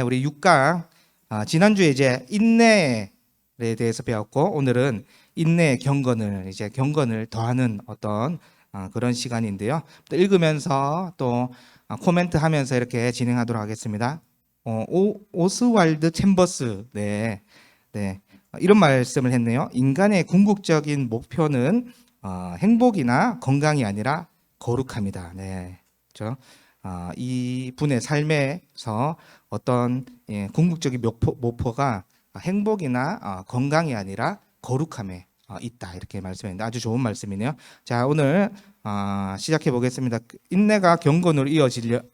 우리 6강 지난주에 이제 인내에 대해서 배웠고, 오늘은 인내의 경건을 더하는 어떤 그런 시간인데요. 또 읽으면서 또 코멘트하면서 이렇게 진행하도록 하겠습니다. 오스왈드 챔버스 이런 말씀을 했네요. 인간의 궁극적인 목표는 행복이나 건강이 아니라 거룩함이다. 그렇죠? 이 분의 삶에서 어떤 궁극적인 목표가 행복이나 건강이 아니라 거룩함에 있다, 이렇게 말씀했는데 아주 좋은 말씀이네요. 자, 오늘 시작해 보겠습니다. 인내가 경건으로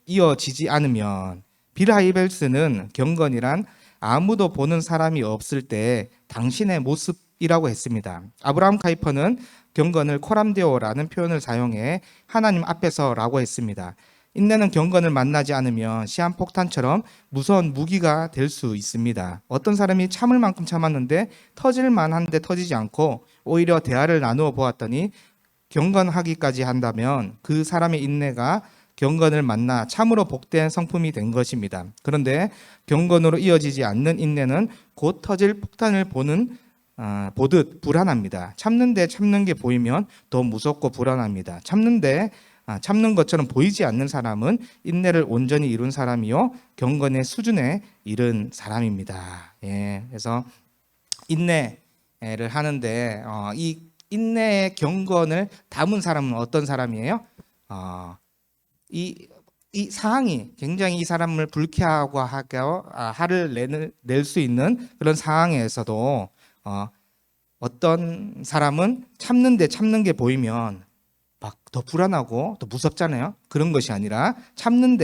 이어지지 않으면, 빌 하이벨스는 경건이란 아무도 보는 사람이 없을 때 당신의 모습이라고 했습니다. 아브라함 카이퍼는 경건을 코람데오라는 표현을 사용해 하나님 앞에서라고 했습니다. 인내는 경건을 만나지 않으면 시한폭탄처럼 무서운 무기가 될 수 있습니다. 어떤 사람이 참을 만큼 참았는데 터질 만한데 터지지 않고 오히려 대화를 나누어 보았더니 경건하기까지 한다면 그 사람의 인내가 경건을 만나 참으로 복된 성품이 된 것입니다. 그런데 경건으로 이어지지 않는 인내는 곧 터질 폭탄을 보듯 불안합니다. 참는데 참는 게 보이면 더 무섭고 불안합니다. 참는 것처럼 보이지 않는 사람은 인내를 온전히 이룬 사람이요 경건의 수준에 이른 사람입니다. 그래서 인내를 하는데 이 인내의 경건을 담은 사람은 어떤 사람이에요? 이 상황이 굉장히 이 사람을 불쾌하고 화를 낼 수 있는 그런 상황에서도 어떤 사람은 참는 게 보이면 막 더 불안하고 더 무섭잖아요. 그런 것이 아니라 참는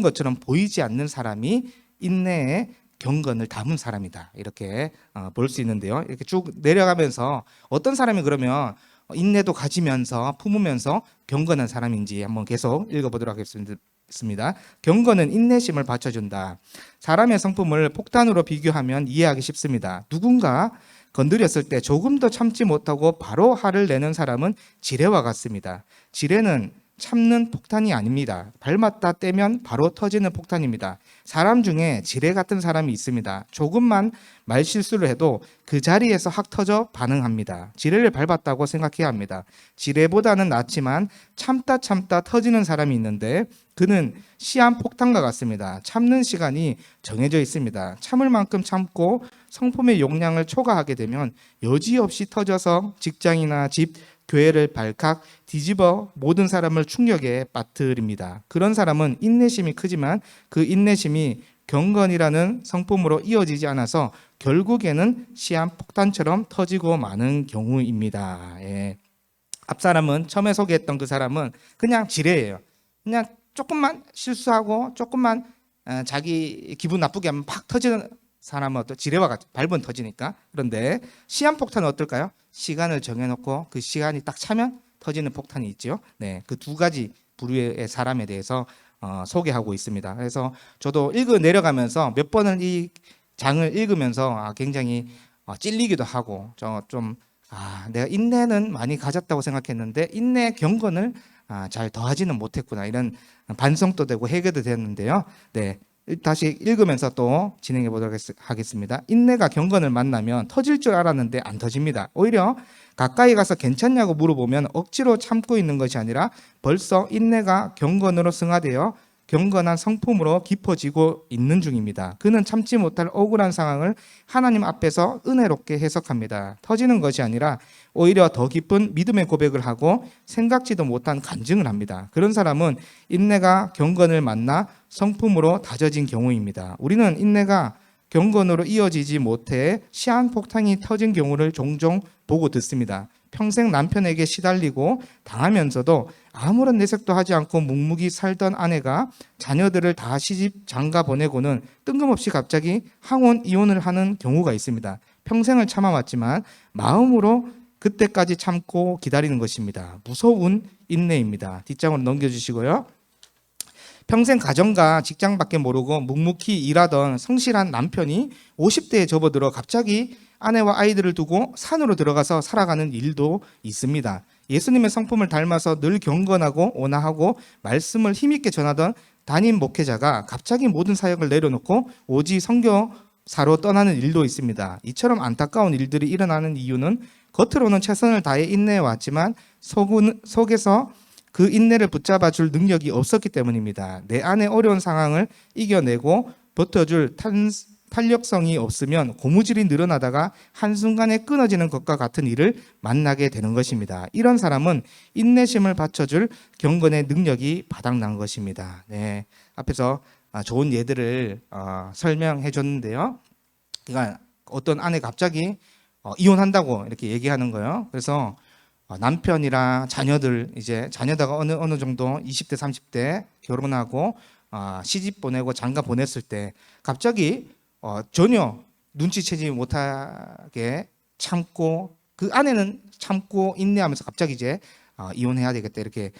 것처럼 보이지 않는 사람이 인내의 경건을 담은 사람이다, 이렇게 볼 수 있는데요. 이렇게 쭉 내려가면서 어떤 사람이 그러면 인내도 가지면서 품으면서 경건한 사람인지 한번 계속 읽어보도록 하겠습니다. 경건은 인내심을 받쳐준다. 사람의 성품을 폭탄으로 비교하면 이해하기 쉽습니다. 누군가 건드렸을 때 조금 더 참지 못하고 바로 화를 내는 사람은 지뢰와 같습니다. 지뢰는 참는 폭탄이 아닙니다. 밟았다 떼면 바로 터지는 폭탄입니다. 사람 중에 지뢰 같은 사람이 있습니다. 조금만 말실수를 해도 그 자리에서 확 터져 반응합니다. 지뢰를 밟았다고 생각해야 합니다. 지뢰보다는 낫지만 참다 터지는 사람이 있는데 그는 시한폭탄과 같습니다. 참는 시간이 정해져 있습니다. 참을 만큼 참고 성품의 용량을 초과하게 되면 여지없이 터져서 직장이나 집, 교회를 발칵 뒤집어 모든 사람을 충격에 빠뜨립니다. 그런 사람은 인내심이 크지만 그 인내심이 경건이라는 성품으로 이어지지 않아서 결국에는 시한폭탄처럼 터지고 마는 경우입니다. 앞 사람은 처음에 소개했던 그 사람은 그냥 지뢰예요. 그냥 조금만 실수하고 조금만 자기 기분 나쁘게 하면 팍 터지는 사람은 어떤 지뢰와 같이 밟으면 터지니까. 그런데 시한폭탄은 어떨까요? 시간을 정해놓고 그 시간이 딱 차면 터지는 폭탄이 있죠. 그 두 가지 부류의 사람에 대해서 소개하고 있습니다. 그래서 저도 내려가면서 몇 번을 이 장을 읽으면서 굉장히 찔리기도 하고 내가 인내는 많이 가졌다고 생각했는데 인내 경건을 잘 더하지는 못했구나, 이런 반성도 되고 회개도 됐는데요. 다시 읽으면서 또 진행해 보도록 하겠습니다. 인내가 경건을 만나면 터질 줄 알았는데 안 터집니다. 오히려 가까이 가서 괜찮냐고 물어보면 억지로 참고 있는 것이 아니라 벌써 인내가 경건으로 승화되어 경건한 성품으로 깊어지고 있는 중입니다. 그는 참지 못할 억울한 상황을 하나님 앞에서 은혜롭게 해석합니다. 터지는 것이 아니라 오히려 더 깊은 믿음의 고백을 하고 생각지도 못한 간증을 합니다. 그런 사람은 인내가 경건을 만나 성품으로 다져진 경우입니다. 우리는 인내가 경건으로 이어지지 못해 시한폭탄이 터진 경우를 종종 보고 듣습니다. 평생 남편에게 시달리고 당하면서도 아무런 내색도 하지 않고 묵묵히 살던 아내가 자녀들을 다 시집 장가 보내고는 뜬금없이 갑자기 항원 이혼을 하는 경우가 있습니다. 평생을 참아왔지만 마음으로 그때까지 참고 기다리는 것입니다. 무서운 인내입니다. 뒷장으로 넘겨주시고요. 평생 가정과 직장밖에 모르고 묵묵히 일하던 성실한 남편이 50대에 접어들어 갑자기 아내와 아이들을 두고 산으로 들어가서 살아가는 일도 있습니다. 예수님의 성품을 닮아서 늘 경건하고 온화하고 말씀을 힘있게 전하던 담임 목회자가 갑자기 모든 사역을 내려놓고 오직 선교사로 떠나는 일도 있습니다. 이처럼 안타까운 일들이 일어나는 이유는 겉으로는 최선을 다해 인내해 왔지만 속에서 그 인내를 붙잡아 줄 능력이 없었기 때문입니다. 내 안의 어려운 상황을 이겨내고 버텨줄 탄력성이 없으면 고무줄이 늘어나다가 한순간에 끊어지는 것과 같은 일을 만나게 되는 것입니다. 이런 사람은 인내심을 받쳐줄 경건의 능력이 바닥난 것입니다. 네, 앞에서 좋은 예들을 설명해 줬는데요. 그러니까 어떤 아내 갑자기 이혼한다고 이렇게 얘기하는 거예요. 그래서 남편이랑 자녀들, 이제 자녀다가 어느 정도 20대 30대 결혼하고 시집 보내고 장가 보냈을 때 갑자기 전혀 눈치채지 못하게 참고, 그 아내는 참고 인내하면서 갑자기 이제 이혼해야 되겠다 이렇게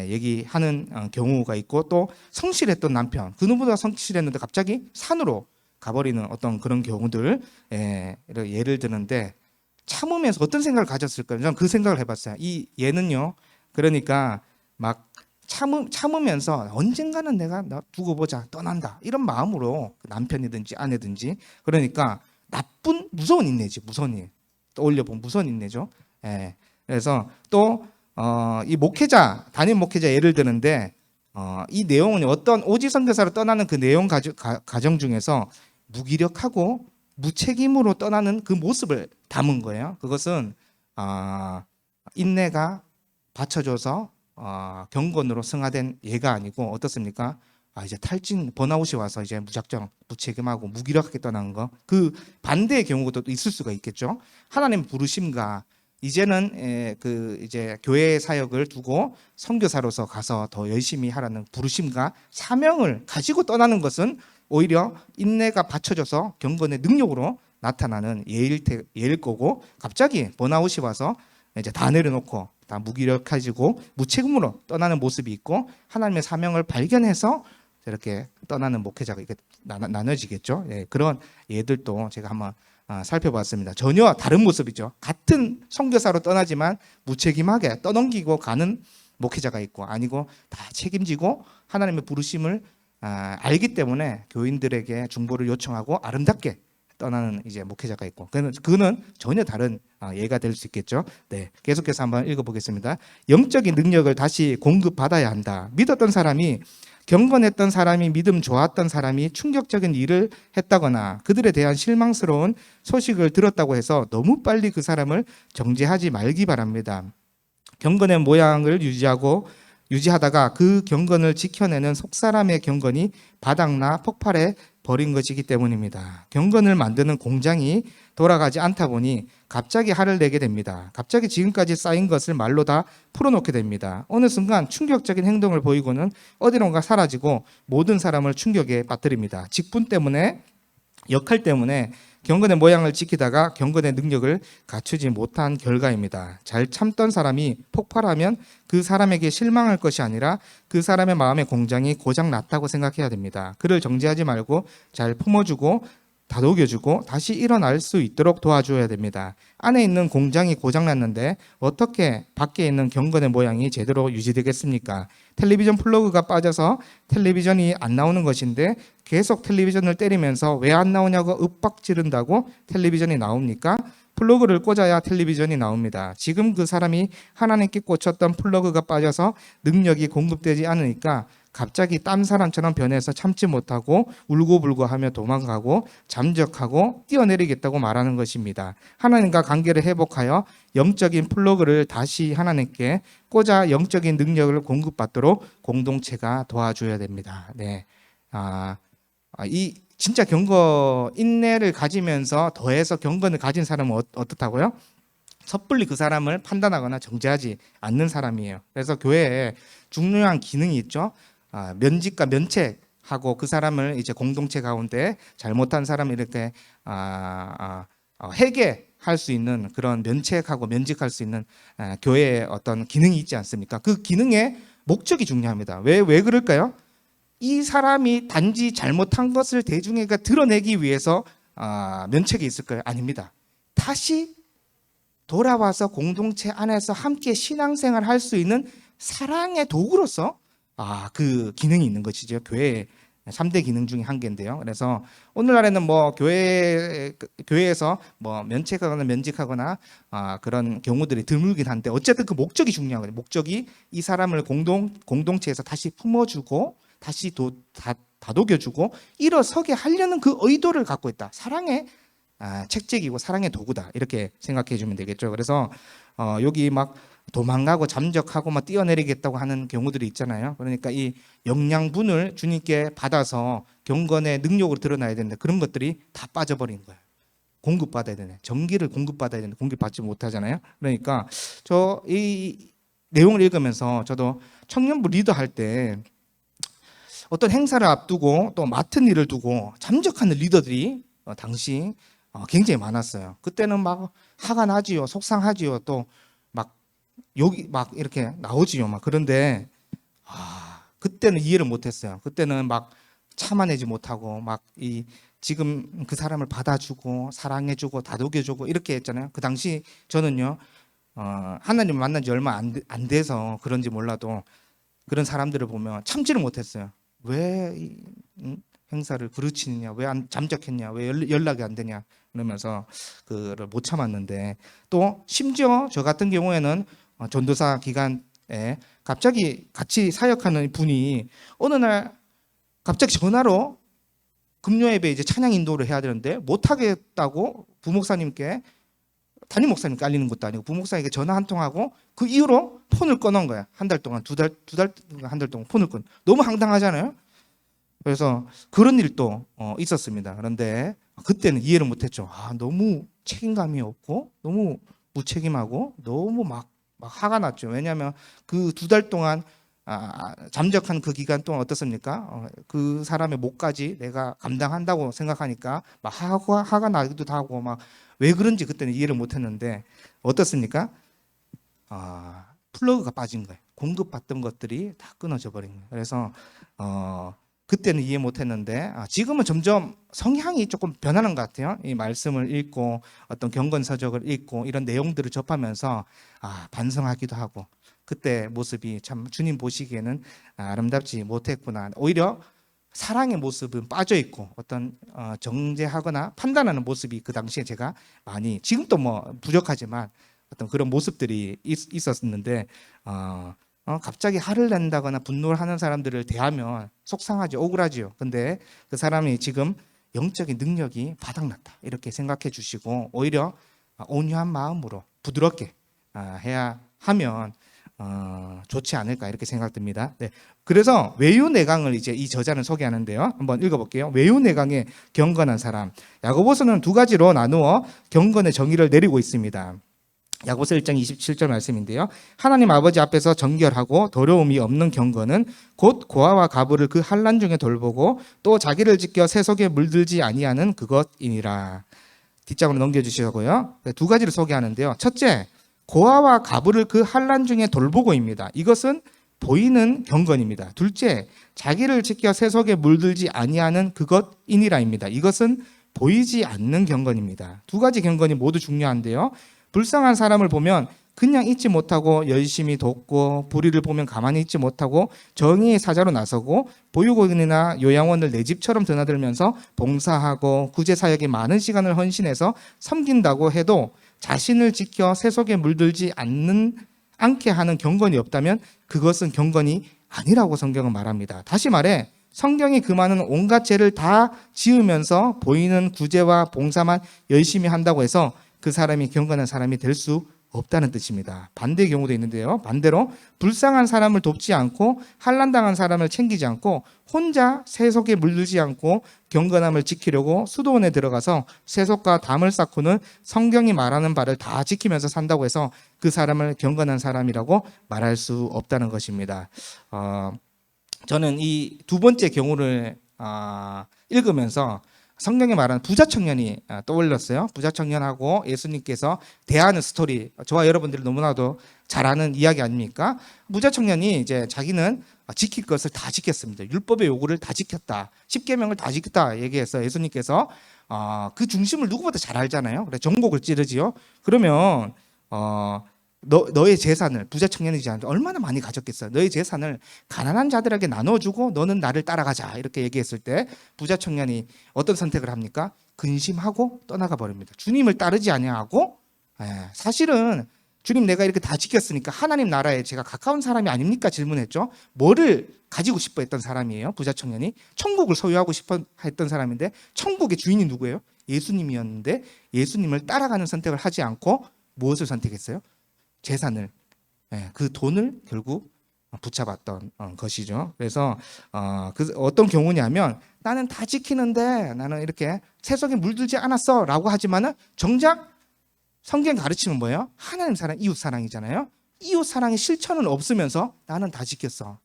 얘기하는 경우가 있고, 또 성실했던 남편, 그 누구보다 성실했는데 갑자기 산으로 가버리는 어떤 그런 경우들 예를 드는데, 참으면서 어떤 생각을 가졌을까요? 저는 그 생각을 해봤어요. 이 얘는요, 그러니까 막 참으면서 언젠가는 내가 두고 보자, 떠난다 이런 마음으로, 남편이든지 아내든지, 그러니까 나쁜 무서운 인내지, 무서운 일. 떠올려 보면 무서운 인내죠. 그래서 또 이 목회자, 담임 목회자 예를 드는데, 이 내용은 어떤 오지 선교사로 떠나는 그 내용 가정 중에서 무기력하고 무책임으로 떠나는 그 모습을 담은 거예요. 그것은 인내가 받쳐줘서 경건으로 승화된 예가 아니고, 어떻습니까? 이제 탈진, 번아웃이 와서 이제 무작정 무책임하고 무기력하게 떠나는 거, 그 반대의 경우도 있을 수가 있겠죠. 하나님 부르심과 이제는 이제 교회 사역을 두고 선교사로서 가서 더 열심히 하라는 부르심과 사명을 가지고 떠나는 것은 오히려 인내가 받쳐져서 경건의 능력으로 나타나는 예일 거고, 갑자기 번아웃이 와서 이제 다 내려놓고 다 무기력해지고 무책임으로 떠나는 모습이 있고, 하나님의 사명을 발견해서 이렇게 떠나는 목회자가 이렇게 나눠지겠죠. 그런 예들도 제가 한번 살펴봤습니다. 전혀 다른 모습이죠. 같은 선교사로 떠나지만 무책임하게 떠넘기고 가는 목회자가 있고, 아니고 다 책임지고 하나님의 부르심을 알기 때문에 교인들에게 중보를 요청하고 아름답게 떠나는 이제 목회자가 있고, 그는 전혀 다른 예가 될 수 있겠죠. 네, 계속해서 한번 읽어보겠습니다. 영적인 능력을 다시 공급받아야 한다. 믿었던 사람이, 경건했던 사람이, 믿음 좋았던 사람이 충격적인 일을 했다거나 그들에 대한 실망스러운 소식을 들었다고 해서 너무 빨리 그 사람을 정죄하지 말기 바랍니다. 경건의 모양을 유지하다가 그 경건을 지켜내는 속사람의 경건이 바닥나 폭발해 버린 것이기 때문입니다. 경건을 만드는 공장이 돌아가지 않다 보니 갑자기 화를 내게 됩니다. 갑자기 지금까지 쌓인 것을 말로 다 풀어놓게 됩니다. 어느 순간 충격적인 행동을 보이고는 어디론가 사라지고 모든 사람을 충격에 빠뜨립니다. 직분 때문에, 역할 때문에 경건의 모양을 지키다가 경건의 능력을 갖추지 못한 결과입니다. 잘 참던 사람이 폭발하면 그 사람에게 실망할 것이 아니라 그 사람의 마음의 공장이 고장 났다고 생각해야 됩니다. 그를 정죄하지 말고 잘 품어주고 다독여주고 다시 일어날 수 있도록 도와줘야 됩니다. 안에 있는 공장이 고장났는데 어떻게 밖에 있는 경건의 모양이 제대로 유지되겠습니까? 텔레비전 플러그가 빠져서 텔레비전이 안 나오는 것인데 계속 텔레비전을 때리면서 왜 안 나오냐고 윽박 지른다고 텔레비전이 나옵니까? 플러그를 꽂아야 텔레비전이 나옵니다. 지금 그 사람이 하나님께 꽂혔던 플러그가 빠져서 능력이 공급되지 않으니까 갑자기 딴 사람처럼 변해서 참지 못하고 울고불고하며 도망가고 잠적하고 뛰어내리겠다고 말하는 것입니다. 하나님과 관계를 회복하여 영적인 플러그를 다시 하나님께 꽂아 영적인 능력을 공급받도록 공동체가 도와줘야 됩니다. 네, 이 진짜 인내를 가지면서 더해서 경건을 가진 사람은 어떻다고요? 섣불리 그 사람을 판단하거나 정죄하지 않는 사람이에요. 그래서 교회에 중요한 기능이 있죠. 면직과 면책하고 그 사람을 이제 공동체 가운데 잘못한 사람을 이렇게 회개할 수 있는 그런 면책하고 면직할 수 있는 교회의 어떤 기능이 있지 않습니까? 그 기능의 목적이 중요합니다. 왜 그럴까요? 이 사람이 단지 잘못한 것을 대중에게 드러내기 위해서 면책이 있을까요? 아닙니다. 다시 돌아와서 공동체 안에서 함께 신앙생활 할 수 있는 사랑의 도구로서 그 기능이 있는 것이죠. 교회에 3대 기능 중에 한 개인데요. 그래서 오늘날에는 뭐 교회에서 뭐 면책하거나 면직하거나 그런 경우들이 드물긴 한데 어쨌든 그 목적이 중요하거든요. 목적이 이 사람을 공동체에서 다시 품어주고 다시 다독여주고 일어서게 하려는 그 의도를 갖고 있다. 사랑의 책책이고 사랑의 도구다. 이렇게 생각해 주면 되겠죠. 그래서 여기 막 도망가고 잠적하고 막 뛰어내리겠다고 하는 경우들이 있잖아요. 그러니까 이 영양분을 주님께 받아서 경건의 능력으로 드러나야 되는데 그런 것들이 다 빠져버린 거예요. 공급받아야 되네. 전기를 공급받아야 되는데 공급받지 못하잖아요. 그러니까 저 이 내용을 읽으면서 저도 청년부 리더할 때 어떤 행사를 앞두고 또 맡은 일을 두고 잠적하는 리더들이 당시 굉장히 많았어요. 그때는 막 화가 나지요, 속상하지요, 또 막 욕이 막 이렇게 나오지요, 막. 그런데 그때는 이해를 못했어요. 그때는 막 참아내지 못하고 막 지금 그 사람을 받아주고 사랑해주고 다독여주고 이렇게 했잖아요. 그 당시 저는요, 하나님을 만난 지 얼마 안 돼서 그런지 몰라도 그런 사람들을 보면 참지를 못했어요. 왜 행사를 그르치느냐, 왜 잠적했냐, 왜 연락이 안 되냐 그러면서 그를 못 참았는데, 또 심지어 저 같은 경우에는 전도사 기간에 갑자기 같이 사역하는 분이 어느 날 갑자기 전화로 금요 예배 이제 찬양 인도를 해야 되는데 못 하겠다고 부목사님께, 담임 목사님께 알리는 것도 아니고 부목사님께 전화 한 통하고 그 이후로 폰을 꺼놓은 거야. 한 달 동안, 한 달 동안 폰을 끊. 너무 황당하잖아요. 그래서 그런 일도 있었습니다. 그런데 그때는 이해를 못했죠. 너무 책임감이 없고 너무 무책임하고 너무 막 화가 났죠. 왜냐하면 그 2달 동안 잠적한 그 기간 동안 어떻습니까? 그 사람의 몫까지 내가 감당한다고 생각하니까 막 화가 나기도 하고 막 왜 그런지 그때는 이해를 못했는데 어떻습니까? 플러그가 빠진 거예요. 공급받던 것들이 다 끊어져 버린 거예요. 그래서 그때는 이해 못했는데 지금은 점점 성향이 조금 변하는 것 같아요. 이 말씀을 읽고 어떤 경건서적을 읽고 이런 내용들을 접하면서 반성하기도 하고 그때 모습이 참 주님 보시기에는 아름답지 못했구나. 오히려 사랑의 모습은 빠져 있고 어떤 정죄하거나 판단하는 모습이 그 당시에 제가 많이, 지금도 뭐 부족하지만 어떤 그런 모습들이 있었는데 갑자기 화를 낸다거나 분노를 하는 사람들을 대하면 속상하죠, 억울하죠. 근데 그 사람이 지금 영적인 능력이 바닥났다 이렇게 생각해 주시고 오히려 온유한 마음으로 부드럽게 해야 하면 좋지 않을까 이렇게 생각됩니다. 네. 그래서 외유내강을 이제 이 저자는 소개하는데요. 한번 읽어볼게요. 외유내강의 경건한 사람. 야고보서는 2가지로 나누어 경건의 정의를 내리고 있습니다. 야고보서 1장 27절 말씀인데요. 하나님 아버지 앞에서 정결하고 더러움이 없는 경건은 곧 고아와 가부를 그 환난 중에 돌보고 또 자기를 지켜 세속에 물들지 아니하는 그것이니라. 뒷장으로 넘겨주시고요. 2가지를 소개하는데요. 첫째, 고아와 가부를 그 환난 중에 돌보고입니다. 이것은 보이는 경건입니다. 둘째, 자기를 지켜 세속에 물들지 아니하는 그것이니라입니다. 이것은 보이지 않는 경건입니다. 2가지 경건이 모두 중요한데요. 불쌍한 사람을 보면 그냥 잊지 못하고 열심히 돕고, 불의를 보면 가만히 있지 못하고 정의의 사자로 나서고, 보육원이나 요양원을 내 집처럼 드나들면서 봉사하고 구제사역에 많은 시간을 헌신해서 섬긴다고 해도 자신을 지켜 세속에 물들지 않게 하는 경건이 없다면 그것은 경건이 아니라고 성경은 말합니다. 다시 말해 성경이 금하는 온갖 죄를 다 지으면서 보이는 구제와 봉사만 열심히 한다고 해서 그 사람이 경건한 사람이 될 수 없다는 뜻입니다. 반대의 경우도 있는데요. 반대로 불쌍한 사람을 돕지 않고 환난당한 사람을 챙기지 않고 혼자 세속에 물들지 않고 경건함을 지키려고 수도원에 들어가서 세속과 담을 쌓고는 성경이 말하는 바를 다 지키면서 산다고 해서 그 사람을 경건한 사람이라고 말할 수 없다는 것입니다. 저는 이 2번째 경우를 읽으면서 성경에 말하는 부자 청년이 떠올렸어요. 부자 청년하고 예수님께서 대하는 스토리, 저와 여러분들이 너무나도 잘 아는 이야기 아닙니까? 부자 청년이 이제 자기는 지킬 것을 다 지켰습니다. 율법의 요구를 다 지켰다, 10계명을 다 지켰다 얘기해서 예수님께서 그 중심을 누구보다 잘 알잖아요. 그래 전곡을 찌르지요. 그러면 너의 재산을 부자 청년이지 않은데 얼마나 많이 가졌겠어. 너의 재산을 가난한 자들에게 나눠주고 너는 나를 따라가자 이렇게 얘기했을 때 부자 청년이 어떤 선택을 합니까? 근심하고 떠나가 버립니다. 주님을 따르지 아니하고 사실은 주님 내가 이렇게 다 지켰으니까 하나님 나라에 제가 가까운 사람이 아닙니까? 질문했죠. 뭐를 가지고 싶어 했던 사람이에요? 부자 청년이 천국을 소유하고 싶어 했던 사람인데 천국의 주인이 누구예요? 예수님이었는데 예수님을 따라가는 선택을 하지 않고 무엇을 선택했어요? 재산을, 그 돈을 결국 붙잡았던 것이죠. 그래서 어떤 경우냐면 나는 다 지키는데 나는 이렇게 세속에 물들지 않았어라고 하지만은 정작 성경 가르치면 뭐예요? 하나님 사랑, 이웃 사랑이잖아요. 이웃 사랑의 실천은 없으면서 나는 다 지켰어.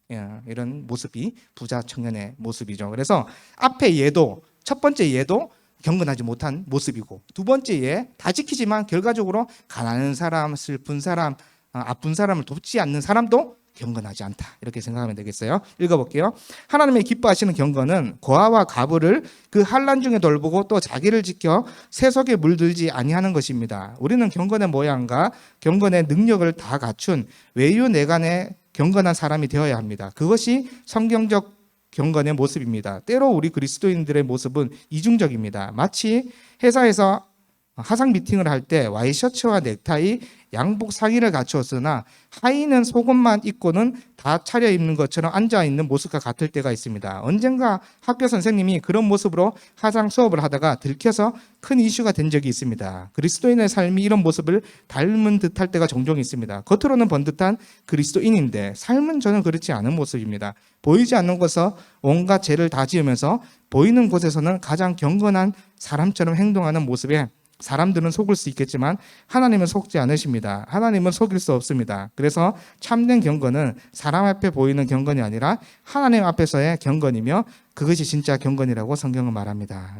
이런 모습이 부자 청년의 모습이죠. 그래서 앞에 얘도 첫 번째 얘도 경건하지 못한 모습이고 두 번째 얘 다 지키지만 결과적으로 가난한 사람, 슬픈 사람, 아픈 사람을 돕지 않는 사람도 경건하지 않다. 이렇게 생각하면 되겠어요. 읽어볼게요. 하나님의 기뻐하시는 경건은 고아와 가부를 그 환난 중에 돌보고 또 자기를 지켜 세속에 물들지 아니하는 것입니다. 우리는 경건의 모양과 경건의 능력을 다 갖춘 외유내간의 경건한 사람이 되어야 합니다. 그것이 성경적 경건의 모습입니다. 때로 우리 그리스도인들의 모습은 이중적입니다. 마치 회사에서 화상 미팅을 할 때 와이셔츠와 넥타이, 양복 상의를 갖추었으나 하의는 속옷만 입고는 다 차려입는 것처럼 앉아있는 모습과 같을 때가 있습니다. 언젠가 학교 선생님이 그런 모습으로 화상 수업을 하다가 들켜서 큰 이슈가 된 적이 있습니다. 그리스도인의 삶이 이런 모습을 닮은 듯할 때가 종종 있습니다. 겉으로는 번듯한 그리스도인인데 삶은 저는 그렇지 않은 모습입니다. 보이지 않는 곳에서 온갖 죄를 다 지으면서 보이는 곳에서는 가장 경건한 사람처럼 행동하는 모습에 사람들은 속을 수 있겠지만 하나님은 속지 않으십니다. 하나님은 속일 수 없습니다. 그래서 참된 경건은 사람 앞에 보이는 경건이 아니라 하나님 앞에서의 경건이며 그것이 진짜 경건이라고 성경은 말합니다.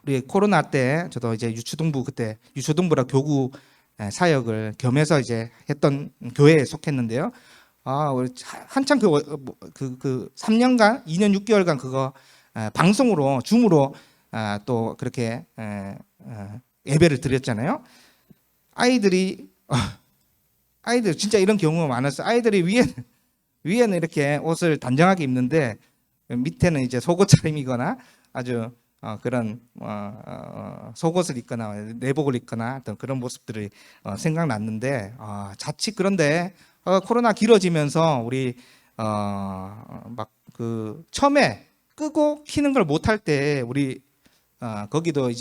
우리 코로나 때 저도 이제 유초동부라 교구 사역을 겸해서 이제 했던 교회에 속했는데요. 한참 3년간 2년 6개월간 그거 방송으로 줌으로 또 그렇게 예배를 드렸잖아요. 아이들 진짜 이런 경우가 많았어요. 아이들이 위에는 이렇게 옷을 단정하게 입는데 밑에는 이제 속옷 차림이거나 아주 그런 속옷을 입거나 내복을 입거나 어떤 그런 모습들이 생각났는데 자칫 그런데 코로나 길어지면서 우리 막 그 처음에 끄고 키는 걸 못할 때 우리 거기도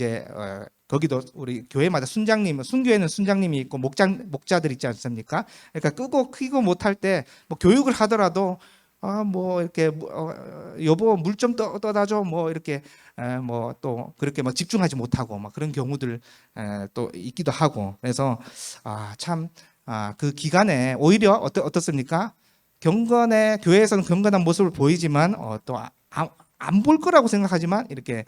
우리 교회마다 순교회는 순장님이 있고 목자들 있지 않습니까? 그러니까 끄고 키고 못할 때 뭐 교육을 하더라도 뭐 이렇게 여보 물 좀 떠다 줘 뭐 이렇게 뭐 또 그렇게 막 집중하지 못하고 막 그런 경우들 또 있기도 하고 그래서 참 그 기간에 오히려 어떻습니까? 교회에서는 경건한 모습을 보이지만 또 안 볼 거라고 생각하지만 이렇게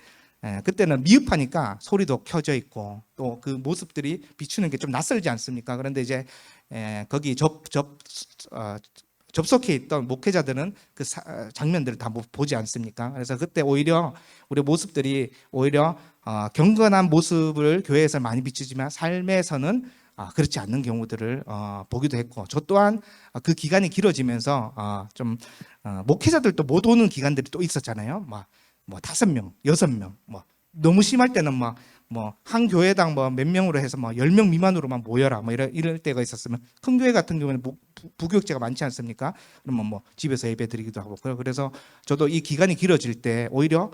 그때는 미흡하니까 소리도 켜져 있고 또 그 모습들이 비추는 게 좀 낯설지 않습니까? 그런데 이제 거기 접속해 있던 목회자들은 그 장면들을 다 보지 않습니까? 그래서 그때 오히려 우리 모습들이 오히려 경건한 모습을 교회에서 많이 비추지만 삶에서는 그렇지 않는 경우들을 보기도 했고 저 또한 그 기간이 길어지면서 좀 목회자들도 못 오는 기간들이 또 있었잖아요. 뭐 5명, 6명, 뭐 너무 심할 때는 뭐 한 교회당 뭐 몇 명으로 해서 뭐 10명 미만으로만 모여라 뭐 이럴 때가 있었으면 큰 교회 같은 경우에는 부교육자가 많지 않습니까? 그러면 뭐 집에서 예배 드리기도 하고 그래서 저도 이 기간이 길어질 때 오히려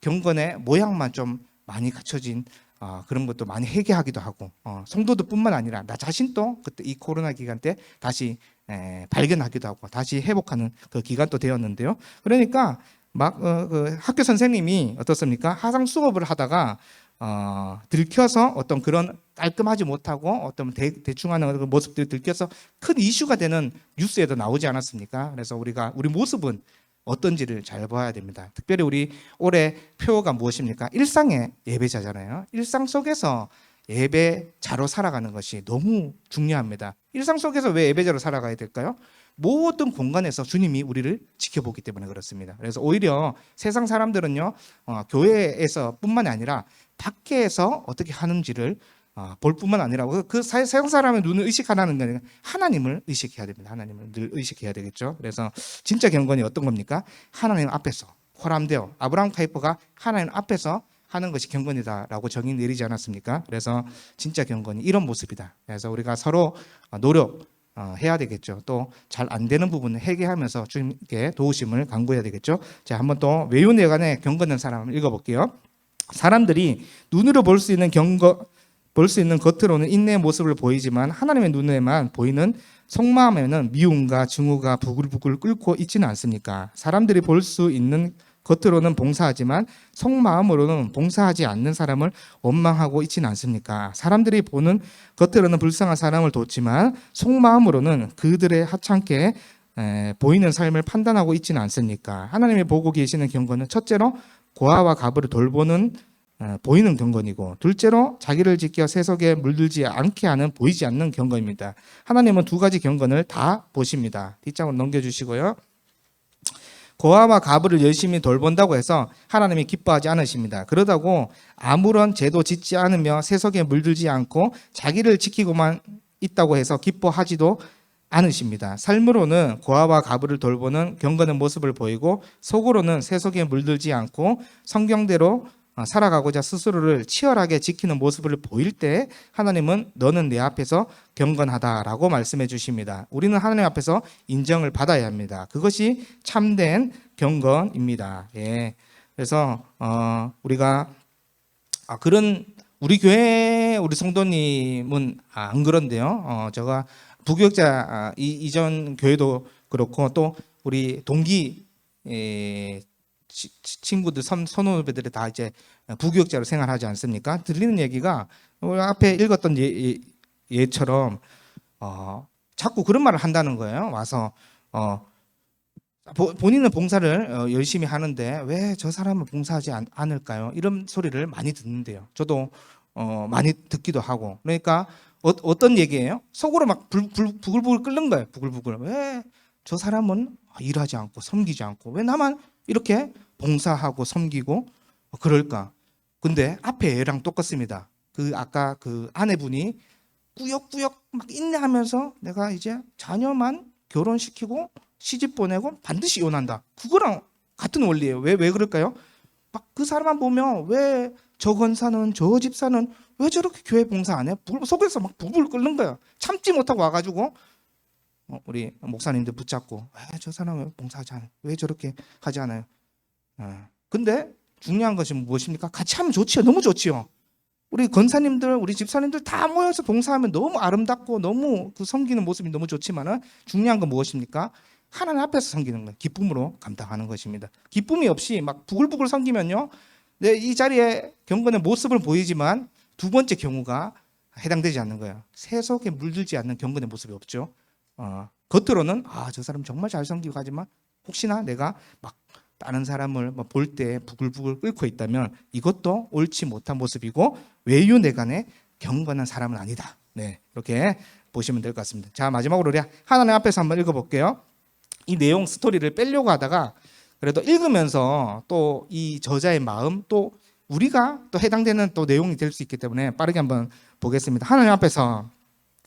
경건의 모양만 좀 많이 갖춰진 그런 것도 많이 회개하기도 하고 성도들뿐만 아니라 나 자신도 그때 이 코로나 기간 때 다시 발견하기도 하고 다시 회복하는 그 기간도 되었는데요. 그러니까 그 학교 선생님이 어떻습니까? 화상 수업을 하다가 들켜서 어떤 그런 깔끔하지 못하고 어떤 대충 하는 그 모습들이 들켜서 큰 이슈가 되는 뉴스에도 나오지 않았습니까? 그래서 우리 모습은 어떤지를 잘 봐야 됩니다. 특별히 우리 올해 표어가 무엇입니까? 일상의 예배자잖아요. 일상 속에서 예배자로 살아가는 것이 너무 중요합니다. 일상 속에서 왜 예배자로 살아가야 될까요? 모든 공간에서 주님이 우리를 지켜보기 때문에 그렇습니다. 그래서 오히려 세상 사람들은요 교회에서 뿐만 아니라 밖에서 어떻게 하는지를 볼 뿐만 아니라 그 세상 사람의 눈을 의식하라는 게 아니라 하나님을 의식해야 됩니다. 하나님을 늘 의식해야 되겠죠. 그래서 진짜 경건이 어떤 겁니까? 하나님 앞에서 호람되어 아브라함 카이퍼가 하나님 앞에서 하는 것이 경건이다라고 정의 내리지 않았습니까? 그래서 진짜 경건이 이런 모습이다. 그래서 우리가 서로 노력 해야 되겠죠. 또 잘 안 되는 부분을 해결하면서 주님께 도우심을 간구해야 되겠죠. 자, 한번 또 외유내간의 경건한 사람을 읽어볼게요. 사람들이 눈으로 볼 수 있는 겉으로는 인내의 모습을 보이지만 하나님의 눈에만 보이는 속마음에는 미움과 증오가 부글부글 끓고 있지는 않습니까? 사람들이 볼 수 있는 겉으로는 봉사하지만 속마음으로는 봉사하지 않는 사람을 원망하고 있지는 않습니까? 사람들이 보는 겉으로는 불쌍한 사람을 돕지만 속마음으로는 그들의 하찮게 보이는 삶을 판단하고 있지는 않습니까? 하나님이 보고 계시는 경건은 첫째로 고아와 가부를 돌보는 보이는 경건이고, 둘째로 자기를 지켜 세속에 물들지 않게 하는 보이지 않는 경건입니다. 하나님은 두 가지 경건을 다 보십니다. 뒷장으로 넘겨주시고요. 고아와 가부를 열심히 돌본다고 해서 하나님이 기뻐하지 않으십니다. 그러다고 아무런 죄도 짓지 않으며 세속에 물들지 않고 자기를 지키고만 있다고 해서 기뻐하지도 않으십니다. 삶으로는 고아와 가부를 돌보는 경건의 모습을 보이고 속으로는 세속에 물들지 않고 성경대로 살아가고자 스스로를 치열하게 지키는 모습을 보일 때 하나님은 너는 내 앞에서 경건하다라고 말씀해 주십니다. 우리는 하나님 앞에서 인정을 받아야 합니다. 그것이 참된 경건입니다. 예. 그래서 우리가 그런 우리 교회 우리 성도님은 안 그런데요. 제가 부교육자 이전 교회도 그렇고 또 우리 동기 친구들 선후배들이 다 이제 부교육자로 생활하지 않습니까? 들리는 얘기가 우리 앞에 읽었던 예처럼 자꾸 그런 말을 한다는 거예요. 와서 본인은 봉사를 열심히 하는데 왜 저 사람은 봉사하지 않을까요? 이런 소리를 많이 듣는데요. 저도 많이 듣기도 하고. 그러니까 어떤 얘기예요? 속으로 막 부글부글 끓는 거예요. 부글부글. 왜 저 사람은 일하지 않고 섬기지 않고 왜 나만 이렇게 봉사하고 섬기고 그럴까? 근데 앞에 애랑 똑같습니다. 아까 그 아내분이 꾸역꾸역 막 인내하면서 내가 이제 자녀만 결혼시키고 시집 보내고 반드시 이혼한다. 그거랑 같은 원리예요. 왜 그럴까요? 막 그 사람만 보면 왜 저 권사는 저 집사는 왜 저렇게 교회 봉사 안 해? 속에서 막 부불 끓는 거예요. 참지 못하고 와가지고 우리 목사님들 붙잡고 왜 저 사람 왜 봉사하지 않아요? 왜 저렇게 하지 않아요? 근데 중요한 것이 무엇입니까? 같이 하면 좋지요. 너무 좋지요. 우리 권사님들, 우리 집사님들 다 모여서 봉사하면 너무 아름답고 너무 그 섬기는 모습이 너무 좋지만은 중요한 건 무엇입니까? 하나님 앞에서 섬기는 거예요. 기쁨으로 감당하는 것입니다. 기쁨이 없이 막 부글부글 섬기면요, 이 자리에 경건의 모습을 보이지만 두 번째 경우가 해당되지 않는 거예요. 세속에 물들지 않는 경건의 모습이 없죠. 겉으로는 저 사람 정말 잘 섬기고 하지만 혹시나 내가 막 다른 사람을 볼 때 부글부글 끓고 있다면 이것도 옳지 못한 모습이고 외유내간의 경건한 사람은 아니다. 네, 이렇게 보시면 될 것 같습니다. 자, 마지막으로 우리 하나님 앞에서 한번 읽어볼게요. 이 내용 스토리를 빼려고 하다가 그래도 읽으면서 또 이 저자의 마음 또 우리가 또 해당되는 또 내용이 될 수 있기 때문에 빠르게 한번 보겠습니다. 하나님 앞에서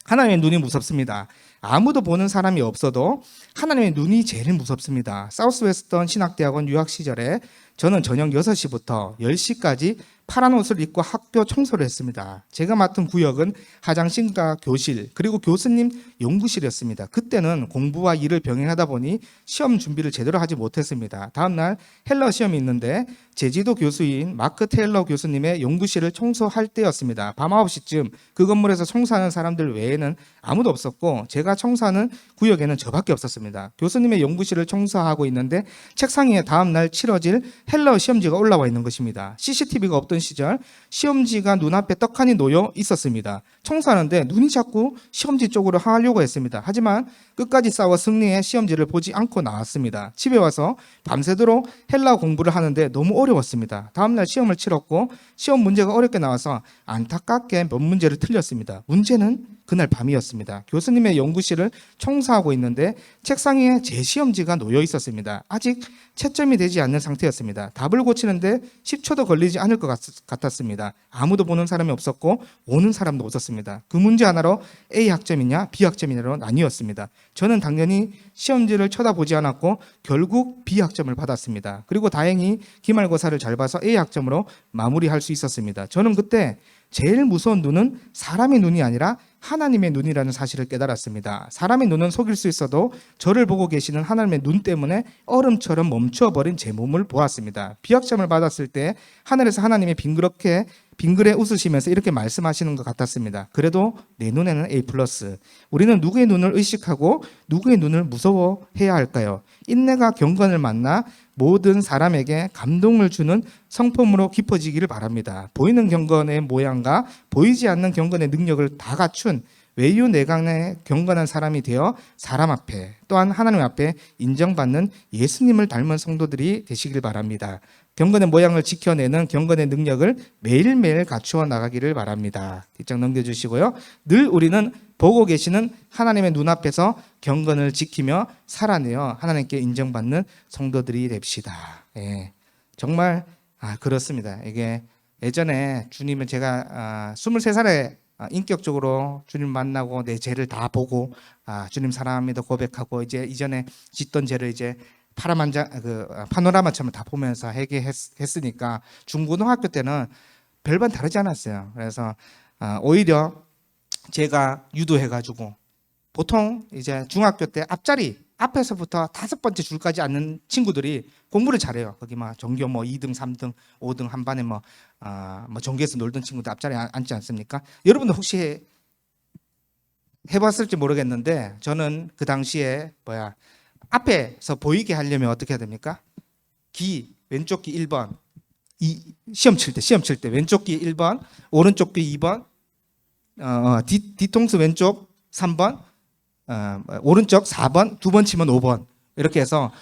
하나님의 눈이 무섭습니다. 아무도 보는 사람이 없어도 하나님의 눈이 제일 무섭습니다. 사우스웨스턴 신학대학원 유학 시절에 저는 저녁 6시부터 10시까지 파란 옷을 입고 학교 청소를 했습니다. 제가 맡은 구역은 화장실과 교실 그리고 교수님 연구실이었습니다. 그때는 공부와 일을 병행하다 보니 시험 준비를 제대로 하지 못했습니다. 다음날 헬러 시험이 있는데 제주도 교수인 마크 테일러 교수님의 연구실을 청소할 때였습니다. 밤 9시쯤 그 건물에서 청소하는 사람들 외에는 아무도 없었고 제가 청소하는 구역에는 저밖에 없었습니다. 교수님의 연구실을 청소하고 있는데 책상 위에 다음날 치러질 헬러 시험지가 올라와 있는 것입니다. CCTV가 없던 시절 시험지가 눈앞에 떡하니 놓여 있었습니다. 청소하는데 눈이 자꾸 시험지 쪽으로 향하려고 했습니다. 하지만 끝까지 싸워 승리해 시험지를 보지 않고 나왔습니다. 집에 와서 밤새도록 헬라 공부를 하는데 너무 어려웠습니다. 다음날 시험을 치렀고 시험 문제가 어렵게 나와서 안타깝게 몇 문제를 틀렸습니다. 문제는 그날 밤이었습니다. 교수님의 연구실을 청소하고 있는데 책상에 제 시험지가 놓여 있었습니다. 아직 채점이 되지 않는 상태였습니다. 답을 고치는데 10초도 걸리지 않을 것 같았습니다. 아무도 보는 사람이 없었고 오는 사람도 없었습니다. 그 문제 하나로 A 학점이냐 B 학점이냐로 나뉘었습니다. 저는 당연히 시험지를 쳐다보지 않았고 결국 B 학점을 받았습니다. 그리고 다행히 기말고사를 잘 봐서 A 학점으로 마무리할 수 있었습니다. 저는 그때 제일 무서운 눈은 사람의 눈이 아니라 하나님의 눈이라는 사실을 깨달았습니다. 사람의 눈은 속일 수 있어도 저를 보고 계시는 하나님의 눈 때문에 얼음처럼 멈춰버린 제 몸을 보았습니다. 비학점을 받았을 때 하늘에서 하나님이 빙그레 웃으시면서 이렇게 말씀하시는 것 같았습니다. 그래도 내 눈에는 A+. 우리는 누구의 눈을 의식하고 누구의 눈을 무서워해야 할까요? 인내가 경건을 만나 모든 사람에게 감동을 주는 성품으로 깊어지기를 바랍니다. 보이는 경건의 모양과 보이지 않는 경건의 능력을 다 갖춘 외유내강의 경건한 사람이 되어 사람 앞에 또한 하나님 앞에 인정받는 예수님을 닮은 성도들이 되시길 바랍니다. 경건의 모양을 지켜내는 경건의 능력을 매일매일 갖추어 나가기를 바랍니다. 뒷장 넘겨주시고요. 늘 우리는 보고 계시는 하나님의 눈앞에서 경건을 지키며 살아내어 하나님께 인정받는 성도들이 됩시다. 예, 정말 그렇습니다. 이게 예전에 주님을 제가 23살에 인격적으로 주님 만나고 내 죄를 다 보고 주님 사랑합니다 고백하고 이제 이전에 짓던 죄를 이제 파노라마처럼 다 보면서 회개했으니까 중고등학교 때는 별반 다르지 않았어요. 그래서 오히려 제가 유도해가지고 보통 이제 중학교 때 앞에서부터 5번째 줄까지 앉는 친구들이 공부를 잘해요. 거기 막 전교 2등, 3등, 5등 한 반에 전교에서 놀던 친구들 앞자리에 앉지 않습니까? 여러분들 혹시 해봤을지 모르겠는데 저는 그 당시에 앞에서 보이게 하려면 어떻게 해야 됩니까? 왼쪽 귀 1번. 시험 칠 때 왼쪽 귀 1번, 오른쪽 귀 2번, 뒤통수 왼쪽 3번, 오른쪽 4번, 2번 치면 5번. 이렇게 해서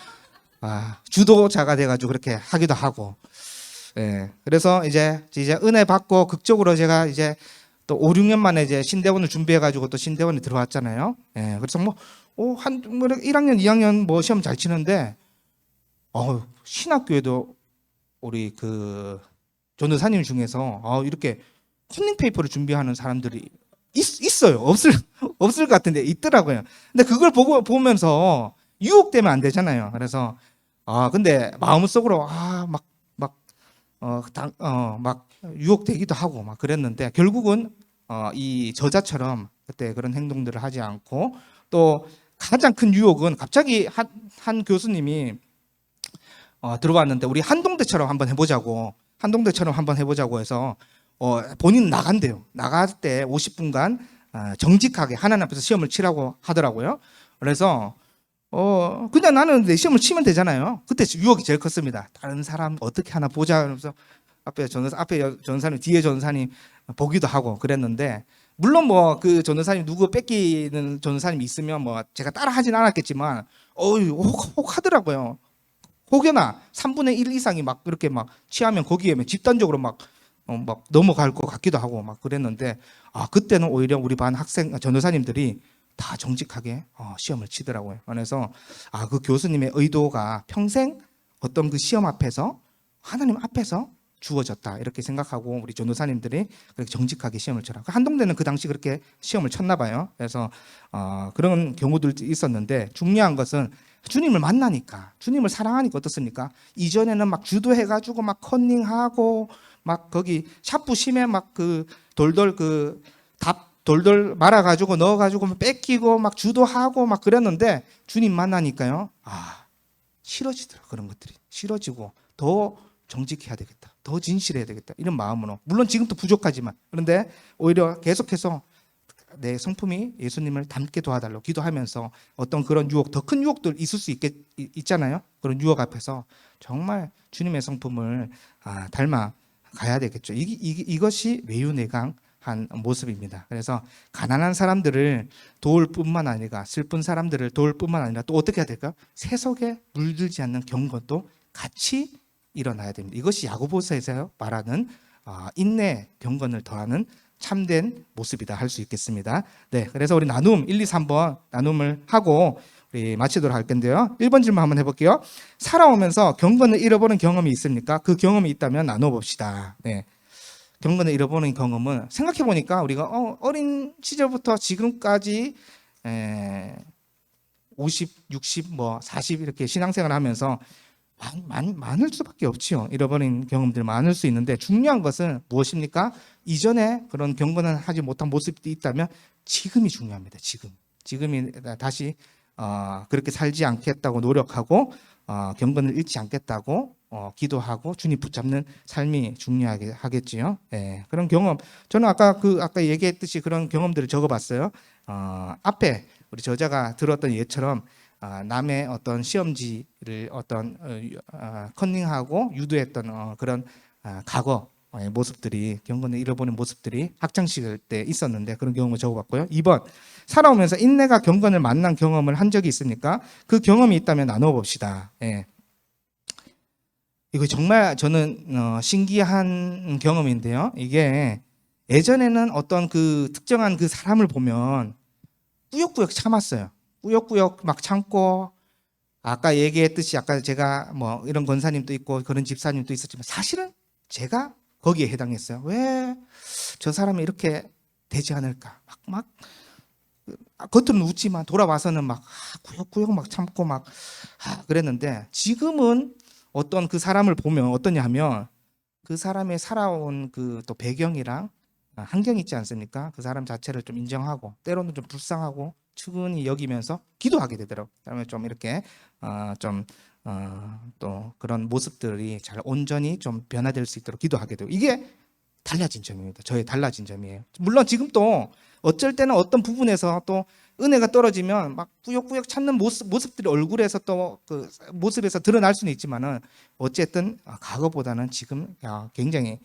주도자가 돼가지고 그렇게 하기도 하고. 예. 그래서 이제 은혜 받고 극적으로 제가 이제 또 5, 6년 만에 이제 신대원을 준비해가지고 또 신대원에 들어왔잖아요. 예. 그래서 1학년, 2학년 시험 잘 치는데, 신학교에도 우리 그 전도사님 중에서 이렇게 커닝페이퍼를 준비하는 사람들이 있어요. 없을 것 같은데 있더라고요. 근데 그걸 보면서 유혹되면 안 되잖아요. 그래서 근데 마음속으로 막 유혹되기도 하고 막 그랬는데 결국은 이 저자처럼 그때 그런 행동들을 하지 않고 또 가장 큰 유혹은 갑자기 한 교수님이 들어왔는데 우리 한동대처럼 한번 해보자고 해서 본인 나간대요. 나갈 때 50분간 정직하게 하나님 앞에서 시험을 치라고 하더라고요. 그래서 그냥 나는 내 시험을 치면 되잖아요. 그때 유혹이 제일 컸습니다. 다른 사람 어떻게 하나 보자. 그러면서 앞에 전사님, 뒤에 전사님 보기도 하고 그랬는데 물론 그 전도사님 누구 뺏기는 전도사님이 있으면 제가 따라 하진 않았겠지만 혹 하더라고요. 혹여나 3분의 1 이상이 막 그렇게 막 취하면 거기에 집단적으로 막 넘어갈 것 같기도 하고 막 그랬는데 그때는 오히려 우리 반 전도사님들이 다 정직하게 시험을 치더라고요. 그래서 그 교수님의 의도가 평생 어떤 그 시험 앞에서 하나님 앞에서 주어졌다 이렇게 생각하고 우리 전도사님들이 그렇게 정직하게 시험을 쳐라. 한동대는 그 당시 그렇게 시험을 쳤나 봐요. 그래서 그런 경우들도 있었는데 중요한 것은 주님을 만나니까 주님을 사랑하니까 어떻습니까? 이전에는 막 주도해가지고 막 컨닝하고 막 거기 샤프심에 막 그 돌돌 말아가지고 넣어가지고 뺏기고 막 주도하고 막 그랬는데 주님 만나니까요. 싫어지더라. 그런 것들이 싫어지고 더 정직해야 되겠다. 더 진실해야 되겠다. 이런 마음으로 물론 지금도 부족하지만 그런데 오히려 계속해서 내 성품이 예수님을 닮게 도와달라고 기도하면서 어떤 그런 유혹, 더 큰 유혹들 있을 수 있잖아요. 그런 유혹 앞에서 정말 주님의 성품을 닮아 가야 되겠죠. 이것이 외유내강한 모습입니다. 그래서 가난한 사람들을 도울 뿐만 아니라 슬픈 사람들을 도울 뿐만 아니라 또 어떻게 해야 될까요? 세속에 물들지 않는 경건도 같이 일어나야 됩니다. 이것이 야고보서에서 말하는 인내 경건을 더하는 참된 모습이다 할 수 있겠습니다. 네, 그래서 우리 나눔 1, 2, 3번 나눔을 하고 우리 마치도록 할 건데요. 1번 질문 한번 해볼게요. 살아오면서 경건을 잃어버린 경험이 있습니까? 그 경험이 있다면 나눠봅시다. 네. 경건을 잃어버린 경험은 생각해보니까 우리가 어린 시절부터 지금까지 50, 60, 40 이렇게 신앙생활을 하면서 많을 수밖에 없지요. 잃어버린 경험들 많을 수 있는데 중요한 것은 무엇입니까? 이전에 그런 경건을 하지 못한 모습이 있다면 지금이 중요합니다. 지금이 다시 그렇게 살지 않겠다고 노력하고 경건을 잃지 않겠다고 기도하고 주님 붙잡는 삶이 중요하게 하겠지요. 예, 그런 경험 저는 아까 얘기했듯이 그런 경험들을 적어봤어요. 앞에 우리 저자가 들었던 예처럼 남의 어떤 시험지를 컨닝하고 유도했던 그런 과거의 모습들이 경건을 잃어버린 모습들이 학창시절 때 있었는데 그런 경험을 적어봤고요. 2번 살아오면서 인내가 경건을 만난 경험을 한 적이 있습니까? 그 경험이 있다면 나눠봅시다. 예. 이거 정말 저는 신기한 경험인데요. 이게 예전에는 어떤 그 특정한 그 사람을 보면 꾸역꾸역 참았어요. 꾸역꾸역 막 참고 아까 얘기했듯이 아까 제가 이런 권사님도 있고 그런 집사님도 있었지만 사실은 제가 거기에 해당했어요. 왜 저 사람이 이렇게 되지 않을까? 막 겉으로는 웃지만 돌아와서는 막 꾸역꾸역 막 참고 막 그랬는데 지금은 어떤 그 사람을 보면 어떠냐 하면 그 사람의 살아온 그 또 배경이랑 환경이 있지 않습니까? 그 사람 자체를 좀 인정하고 때로는 좀 불쌍하고 측은히 여기면서 기도하게 되더라고요. 그다음에 좀 이렇게 또 그런 모습들이 잘 온전히 좀 변화될 수 있도록 기도하게 되고 이게 달라진 점입니다. 저의 달라진 점이에요. 물론 지금 또 어쩔 때는 어떤 부분에서 또 은혜가 떨어지면 막 꾸역꾸역 찾는 모습들이 얼굴에서 또 그 모습에서 드러날 수는 있지만은 어쨌든 과거보다는 지금 굉장히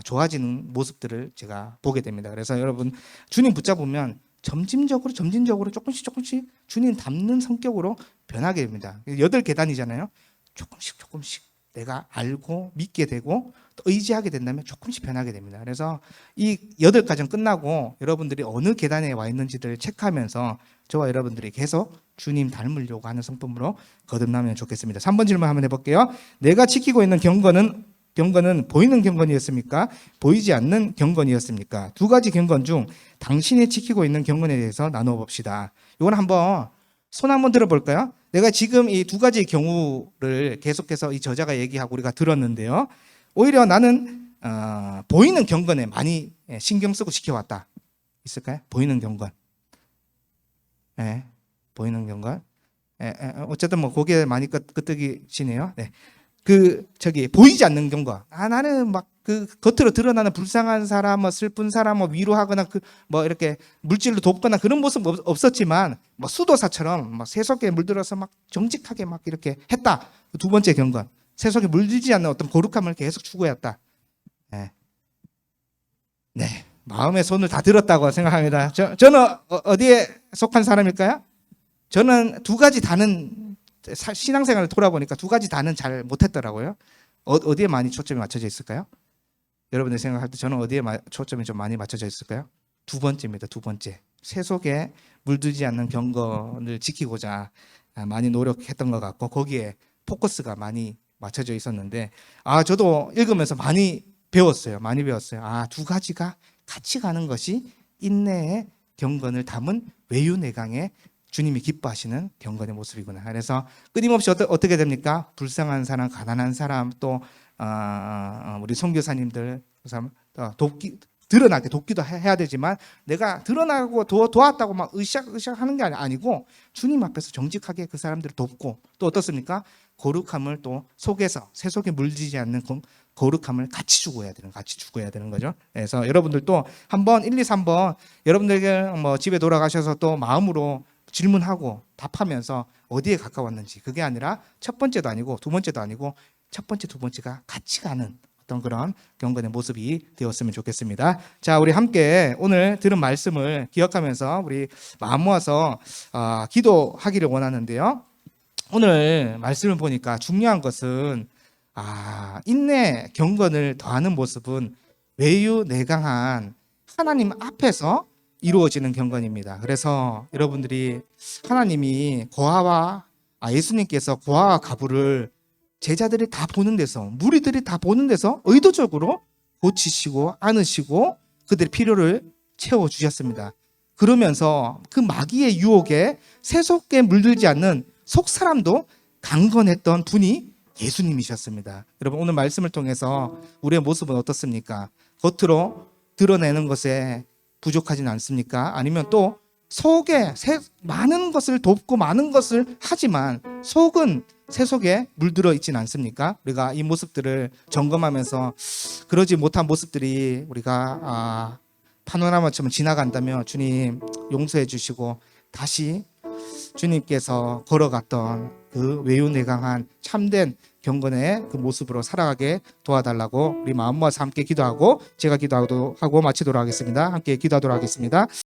좋아지는 모습들을 제가 보게 됩니다. 그래서 여러분 주님 붙잡으면 점진적으로 조금씩 주님 닮는 성격으로 변하게 됩니다. 8계단이잖아요. 조금씩 내가 알고 믿게 되고 또 의지하게 된다면 조금씩 변하게 됩니다. 그래서 이 8과정 끝나고 여러분들이 어느 계단에 와 있는지를 체크하면서 저와 여러분들이 계속 주님 닮으려고 하는 성품으로 거듭나면 좋겠습니다. 3번 질문 한번 해볼게요. 내가 지키고 있는 경건은 보이는 경건이었습니까? 보이지 않는 경건이었습니까? 두 가지 경건 중 당신이 지키고 있는 경건에 대해서 나누어 봅시다. 이건 손 한번 들어볼까요? 내가 지금 이 두 가지 경우를 계속해서 이 저자가 얘기하고 우리가 들었는데요. 오히려 나는 보이는 경건에 많이 신경 쓰고 지켜왔다. 있을까요? 보이는 경건. 네, 보이는 경건. 어쨌든 고개 많이 끄덕이시네요. 네. 보이지 않는 경건. 나는 막 그 겉으로 드러나는 불쌍한 사람, 슬픈 사람 위로하거나 이렇게 물질로 돕거나 그런 모습 없었지만 수도사처럼 세속에 물들어서 막 정직하게 막 이렇게 했다. 두 번째 경건. 세속에 물들지 않는 어떤 거룩함을 계속 추구했다. 네. 마음의 손을 다 들었다고 생각합니다. 저는 어디에 속한 사람일까요? 저는 두 가지 다는 신앙생활을 돌아보니까 두 가지 다는 잘 못했더라고요. 어디에 많이 초점이 맞춰져 있을까요? 여러분들 생각할 때 저는 어디에 초점이 좀 많이 맞춰져 있을까요? 두 번째입니다. 두 번째. 세속에 물들지 않는 경건을 지키고자 많이 노력했던 것 같고 거기에 포커스가 많이 맞춰져 있었는데 저도 읽으면서 많이 배웠어요. 두 가지가 같이 가는 것이 인내의 경건을 담은 외유내강의 주님이 기뻐하시는 경건의 모습이구나. 그래서 끊임없이 어떻게 됩니까? 불쌍한 사람, 가난한 사람, 또 우리 선교사님들 드러나게 돕기도 해야 되지만 내가 드러나고 도왔다고 막 으쌰으쌰 하는 게 아니고 주님 앞에서 정직하게 그 사람들을 돕고 또 어떻습니까? 거룩함을 또 세속에 물들지 않는 거룩함을 같이 추구해야 되는 거죠. 그래서 여러분들도 한번 1, 2, 3번 여러분들에게 집에 돌아가셔서 또 마음으로 질문하고 답하면서 어디에 가까웠는지 그게 아니라 첫 번째도 아니고 두 번째도 아니고 첫 번째, 두 번째가 같이 가는 어떤 그런 경건의 모습이 되었으면 좋겠습니다. 자, 우리 함께 오늘 들은 말씀을 기억하면서 우리 마음 모아서 기도하기를 원하는데요. 오늘 말씀을 보니까 중요한 것은 인내, 경건을 더하는 모습은 외유내강한 하나님 앞에서 이루어지는 경건입니다. 그래서 여러분들이 하나님이 예수님께서 고아와 가부를 제자들이 다 보는 데서, 무리들이 다 보는 데서 의도적으로 고치시고 안으시고 그들의 필요를 채워주셨습니다. 그러면서 그 마귀의 유혹에 세속에 물들지 않는 속사람도 강건했던 분이 예수님이셨습니다. 여러분, 오늘 말씀을 통해서 우리의 모습은 어떻습니까? 겉으로 드러내는 것에 부족하진 않습니까? 아니면 또 속에 많은 것을 돕고 많은 것을 하지만 속은 세속에 물들어 있진 않습니까? 우리가 이 모습들을 점검하면서 그러지 못한 모습들이 우리가 파노라마처럼 지나간다면 주님 용서해 주시고 다시 주님께서 걸어갔던 그 외유내강한 참된 경건의 그 모습으로 살아가게 도와달라고 우리 마음 모아서 함께 기도하고 제가 기도하고 마치도록 하겠습니다. 함께 기도하도록 하겠습니다.